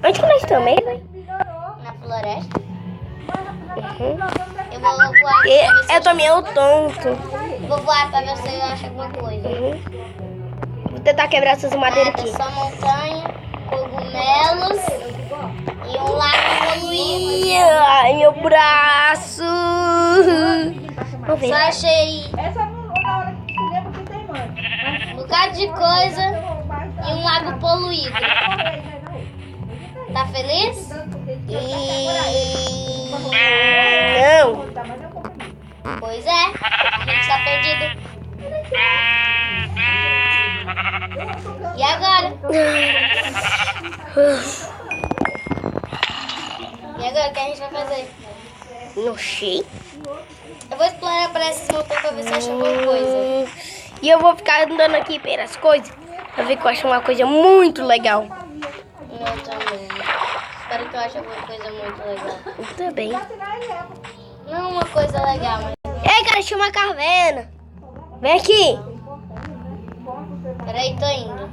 Onde que nós estamos, hein? Na floresta. Uhum. Eu vou voar pra ver se Eu tô meio tonto. vou voar pra ver se eu acho alguma coisa. Uhum. Vou tentar quebrar essas madeiras Nada, aqui. só montanha, cogumelos e um lago poluído. Ih, ai, meu braço. Vamos ver. Só achei Essa não na hora que se lembra que tem, mãe. um bocado de coisa e um lago poluído. Tá feliz? Não. Pois é, a gente tá perdido. E agora? E agora o que a gente vai fazer? Não sei. Eu vou explorar para esses montanhas pra ver se eu acho alguma coisa. E eu vou ficar andando aqui pelas coisas pra ver que eu acho uma coisa muito legal. Eu também. Espero que eu ache alguma coisa muito legal. Eu também. Não uma coisa legal, mas... Ei, cara, tinha uma caverna. Vem aqui. Peraí, tô indo.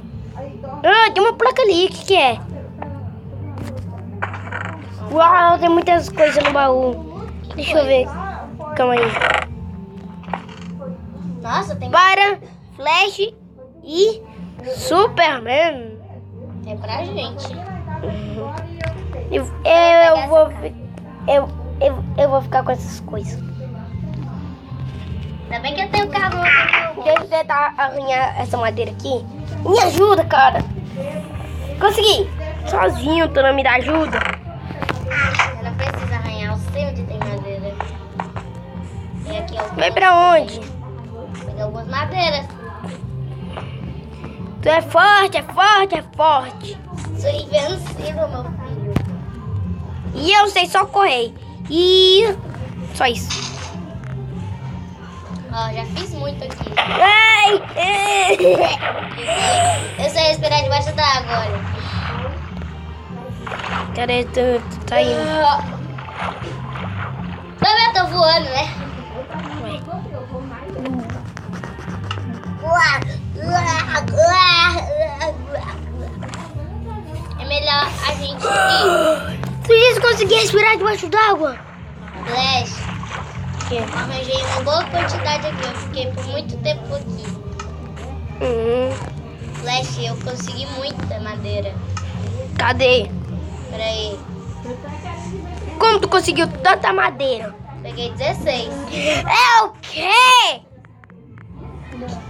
Ah, tem uma placa ali. O que é? Uau, tem muitas coisas no baú. Deixa eu ver. Calma aí. Nossa, tem... Para, Flash e Superman. Tem pra gente. Eu vou ficar com essas coisas. Ainda bem que eu tenho carro. Deixa eu tentar arranhar essa madeira aqui. Me ajuda, cara. Consegui. Sozinho, tu não me dá ajuda. Você não precisa arranhar, eu sei onde tem madeira. E aqui é o... Vai pra onde? Pegar algumas madeiras. Tu é forte, é forte, é forte. Sou invencível, meu filho. E eu sei só correr. E só isso. Ó, já fiz muito aqui. Ai! Eu sei respirar debaixo da água, olha. Cadê tu? Tu tá indo? Eu tô voando, né? É melhor a gente ir. Tu disse que conseguia respirar debaixo d'água? Flash, Que? arranjei uma boa quantidade aqui. Eu fiquei por muito tempo aqui. Flash, eu consegui muita madeira. Cadê? Peraí, Como tu conseguiu tanta madeira? peguei 16. É o quê?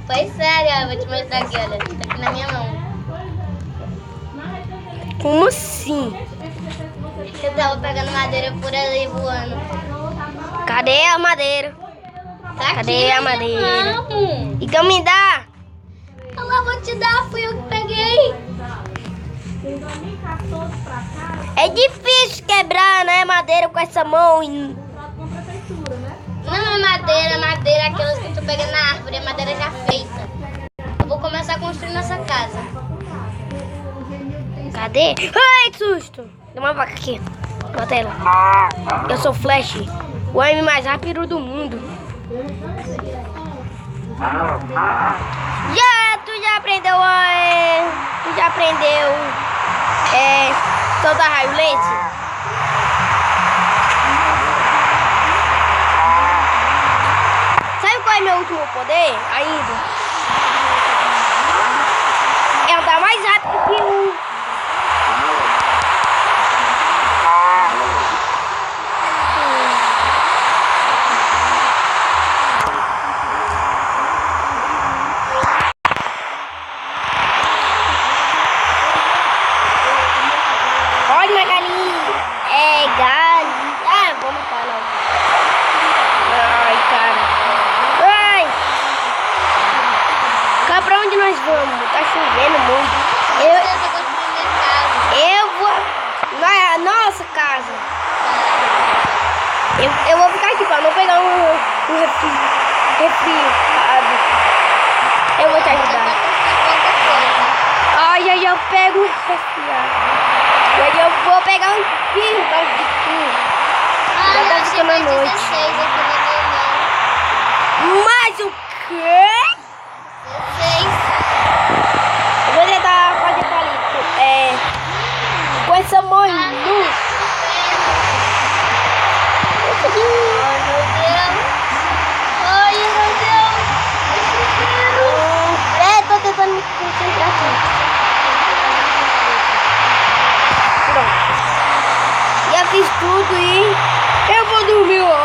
Foi sério, ó, vou te mostrar aqui, olha. Tá aqui na minha mão. Como assim? Eu tava pegando madeira por ali voando. Cadê a madeira? Tá Cadê aqui a na minha madeira? mão. Então me dá. Olha lá, vou te dar, fui eu que peguei. É difícil quebrar, né, madeira com essa mão. Não é madeira, aquelas que tu pega na árvore, é madeira já feita. Eu vou começar a construir nossa casa. Cadê? Ai, que susto. Tem uma vaca aqui. Bota ela. Eu sou Flash, o homem mais rápido do mundo. Tu já aprendeu soltar raio laser? Sabe qual é meu último poder ainda? É andar mais rápido que o... Olha minha galinha. É galinha. Ah, vou matar ela. Ai, cara. Ai. Cá, pra onde nós vamos? Tá chovendo muito. Eu tô construindo minha casa. Eu vou na nossa casa. Eu vou ficar aqui pra não pegar um resfriado. Eu vou te ajudar. Ai, já eu pego um resfriado. E eu vou pegar um espirro por causa de tu. Já tá ficando a noite. 16 aqui na minha mão. Mas o quê? 16. Eu vou tentar fazer palito. Com essa mão fez tudo e eu vou dormir hoje.